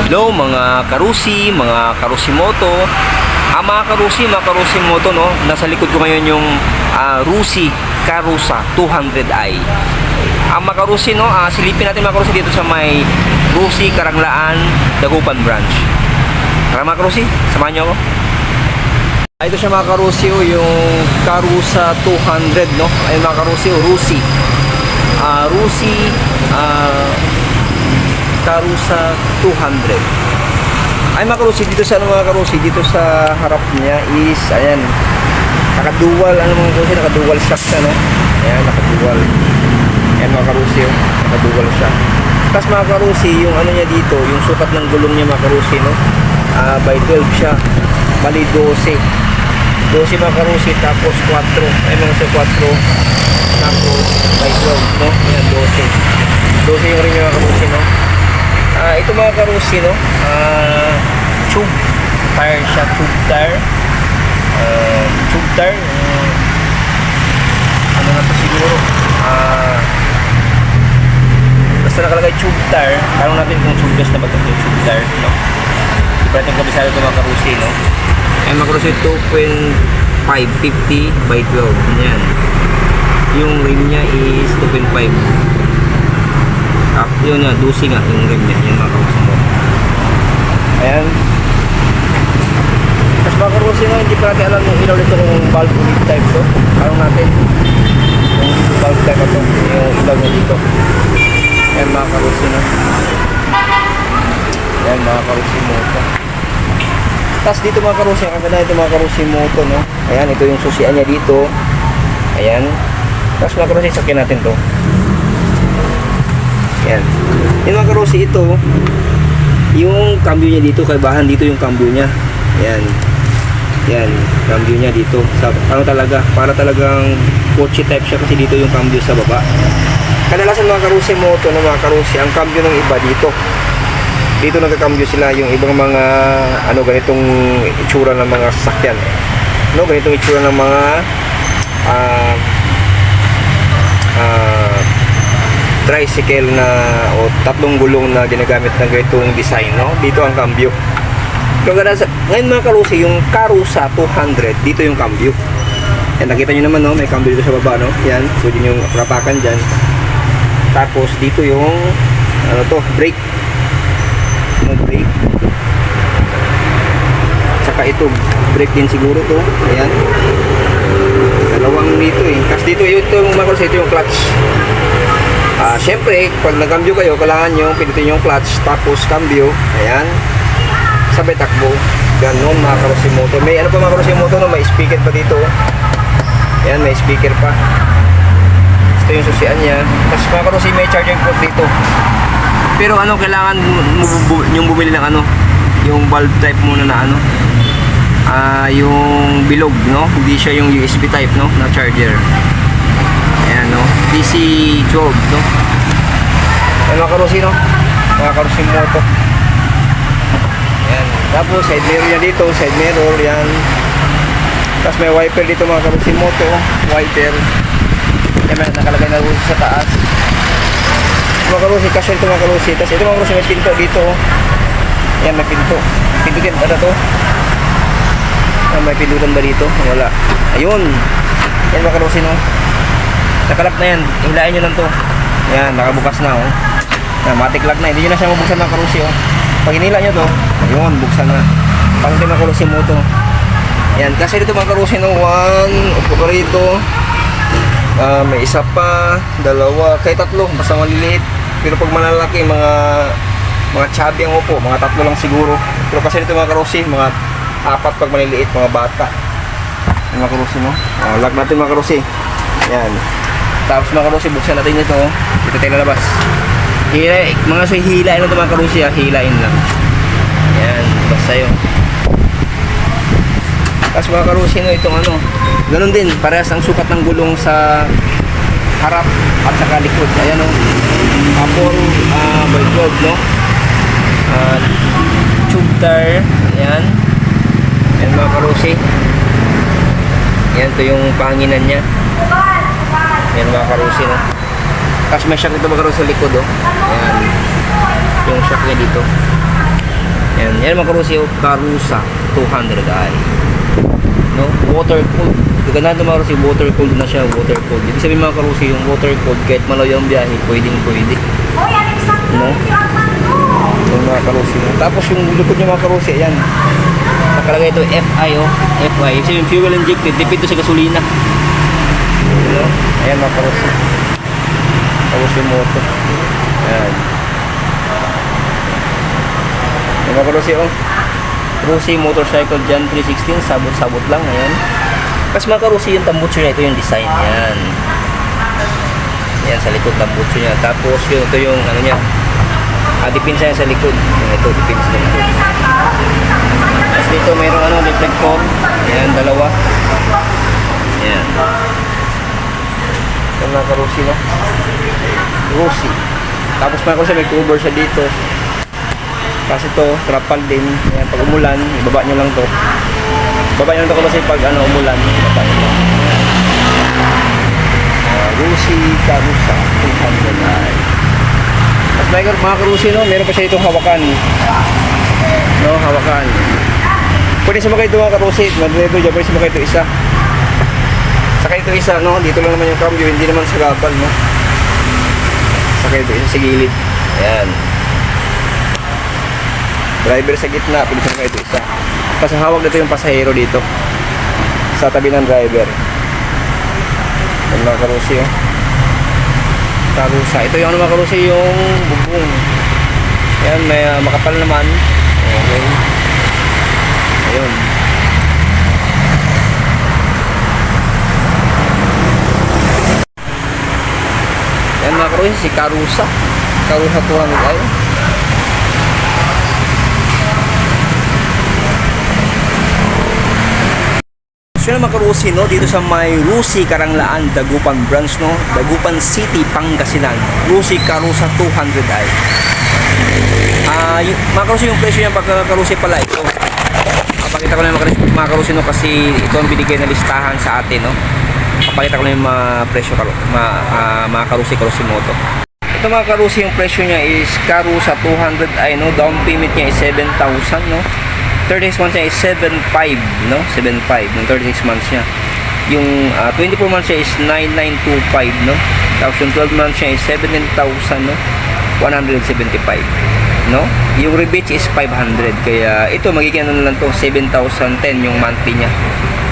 Hello mga karusi, mga karusimoto. Mga karusi moto, no? Nasa likod ko ngayon yung Rusi Karusa 200i. Mga karusi, no? Silipin natin mga karusi dito sa may Rusi Karanglaan, Dagupan branch. Tara mga karusi, samahan nyo ako. Ito siya mga karusi, yung Karusa 200, no? Ayun mga karusi, Rusi Karusa 200. Ay mga karusi, dito sa mga karusi, dito sa harap niya is ayan, nakadual, mga karusi, nakadual shock siya, no? Ayan, nakadual. Ayan mga karusi, nakadual siya. Tapos mga karusi, yung niya dito, yung sukat ng gulong niya mga karusi, no? By 12 siya, bali 12 mga karusi, tapos 4, ay mga sa 4, tapos by 12, no? Ayan, 12 yung rin mga karusi, no? Ito mga karusi, no? Tube tire siya, tube tire. Ano na to siguro? Basta nakalagay tube tire. Tanong natin kung tubeless na ba ito yung tube tire, no? Iba itong kabisado ito mga karusi, no? Ayan mga karusi, 2.550 by 12. Yan. Yung rim niya is 2.5. Yun nga, 12 nga yung rim niya. Yan mga karusi mo. Ayan. Tapos mga karusi nga, hindi pa natin alam yung ilaw nito kung valve unit type to. Parang natin yung valve type ito, yung ilaw niya dito. Ayan mga karusi na. Ayan mga karusi moto. Tapos dito mga karusi, ang ganda ito mga karusi moto, no? Ayan, ito yung susian niya dito. Ayan. Tapos mga karusi, sakyan natin to. Ayan. Yung mga karusi, ito yung cambio niya dito, kaibahan dito yung cambio niya. Ayan. Ayan, cambio niya dito. Para talagang kotse type siya kasi dito yung cambio sa baba. Kadalasan mga karusi moto na mga karusi, ang cambio ng iba dito. Dito nagka-cambio sila yung ibang mga ganitong itsura ng mga sasakyan. Ganitong itsura ng mga tricycle na o tatlong gulong na ginagamit ng ganitong design, no? Dito ang cambio. Ngayon mga karusi, yung Karusa 200, dito yung cambio. Yan, nakita nyo naman, no? May cambio dito sa baba, no? Yan, pwede nyo rapakan dyan. Tapos dito yung brake. Brake. Saka ito, brake din siguro to. Ayan. Dalawang dito eh. Kasi dito yung mga karusi, ito yung clutch. Siyempre, pag nag-cambio kayo, kailangan nyo pindutin yung clutch, tapos cambio, ayan, sabay takbo. Ganon mga karusi moto. May pa mga karusi moto, no? May speaker pa dito. Ayan, may speaker pa. Ito yung susian niya. Tapos mga karusi, may charging port dito. Pero kailangan yung bumili ng yung valve type muna na yung bilog, no? Hindi siya yung USB type, no? Na charger. Ayan, no? DC 12, no? Ayan mga karusi, no? Mga karusi moto. Ayan. Tapos side mirror niya dito, side mirror, yan. Tapos may wiper dito mga karusi moto, wiper. Ayan, may nakalagay na rusi sa taas. Mga karusi, kasya ito mga karusi. Tapos ito mga karusi, may pinto dito. Ayan, may pinto. Pinto din, ano to? Ayan, may pindutan ba dito? Wala. Ayun. Ayan mga karusi, no? Nakalak na yan, hilain nyo lang to. Yan, nakabukas na, oh. Matic lock na, hindi nyo na siya mabuksan ng karusi, oh. Pag hinila nyo to, ayun, buksan na. Pang din ang karusi mo to. Yan, kasi dito mga karusi, no, 1, upo ka rito. May isa pa, dalawa, kahit tatlo, basta maliliit. Pero pag malalaki, mga chubby ang upo, mga tatlo lang siguro. Pero kasi dito mga karusi, mga 4 pag maliliit, mga bata. Yan mga karusi, no. Lock natin mga karusi. Yan. Tapos mga karusi, buksan natin ito. Ito tayo lalabas. Mga hilain lang ito mga karusi, hilain lang. Yan, basta yun. Tapos mga karusi, no, itong ganun din, parehas ang sukat ng gulong sa harap at saka likod. Ayan, no. By 12, no. Tube tire. Ayan. Ayan mga karusi. Ayan, ito yung panginan niya. Yan mga karusi, no? Tapos may shock dito mga karusi sa likod, oh. Ayan. Yung shock niya dito. Yan mga karusi, Karusa 200i. No? Water cooled. Gaganahan ng mga karusi, water cooled na siya, water cooled. Ibig sabihin mga karusi, yung water cooled, kahit malayo ang biyahe, pwede. No? Yung mga karusi. Tapos yung likod niya mga karusi, ayan. Nakalagay ito, FI, oh. FI. Kasi yung fuel injected, depende sa gasolina. No? Ayan mga karusi. Tapos yung motor. Ayan. Yung mga karusi, oh. Rusi motorcycle Jan 316, sabot-sabot lang, ayan. Kasi mga karusi yung tambutso niya, ito yung design, yan. Yan sa likod tambutso niya. Tapos yun, ito yung ano niya, dipinsa niya sa likod. Yung ito, dipinsa sa likod. Tapos dito mayroong ano, reflector. Yan, dalawa. Yan. Yan mga karusi, no? Rusi. Tapos mga karusi, may cover siya dito. Kasi ito, trapal din. Yan, pag umulan, ibaba nyo lang to. Ibaba nyo lang to kasi pag ano, umulan, ibaba nyo lang. Rusi Karusa 200i. At mga karusi, no, meron pa siya itong hawakan. No, hawakan. Pwede sumakay ito mga karusi. Mag-driver dyan, pwede sumakay ito isa. Sakay ito isa, no, dito lang naman yung cambio, hindi naman sa gabal, no. Sakay ito isa sa gilid. Ayan. Driver sa gitna, pwede sumakay ito isa. Kasi hawak dito yung pasahero dito. Sa tabi ng driver. Yung mga karusi, oh. Karusa. Ito yung ano mga karusi, yung bubong. Yan, may makapal naman. Okay. Ayun. Yan mga karusi, si Karusa. Karusa 200i. So yun mga karusi, no, dito sa may Rusi Karanglaan, Dagupan branch, no, Dagupan City, Pangasinan. Rusi Karusa 200i. Mga karusi, yung presyo niya pagka karusi pala ito. Papakita ko na yung mga karusi, no, kasi ito ang binigay na listahan sa atin, no. Papakita ko na yung mga presyo, mga karusi moto. Ito mga karusi, yung presyo niya is Karusa 200i, no, down payment niya is 7,000, no. 36 months niya is 7,500, no? 7,500 yung 36 months niya. Yung 24 months niya is 9,925, no? Tapos yung 12 months niya is 17,000, no? 175, no? Yung rebate is 500. Kaya ito magiging ano lang to, 7,010 yung monthly niya.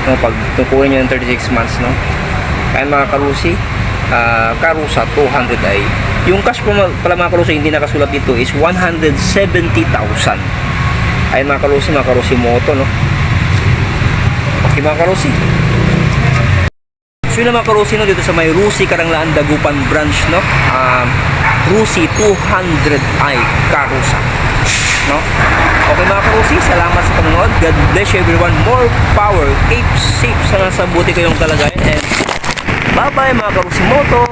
No, pag tukurin niyo yung 36 months, no? Kaya mga karusi, Karusa 200i. Yung cash pala mga karusi hindi nakasulat dito is 170,000. Ay mga karusi moto, no? Okay mga karusi. So yun mga karusi, no, dito sa may Rusi Karanglaan, Dagupan branch, no? Rusi 200i Karusa, no? Okay mga karusi, salamat sa panonood. God bless you everyone. More power. Keep safe. Sana sa buti kayong kalagayan. And bye bye mga karusi moto.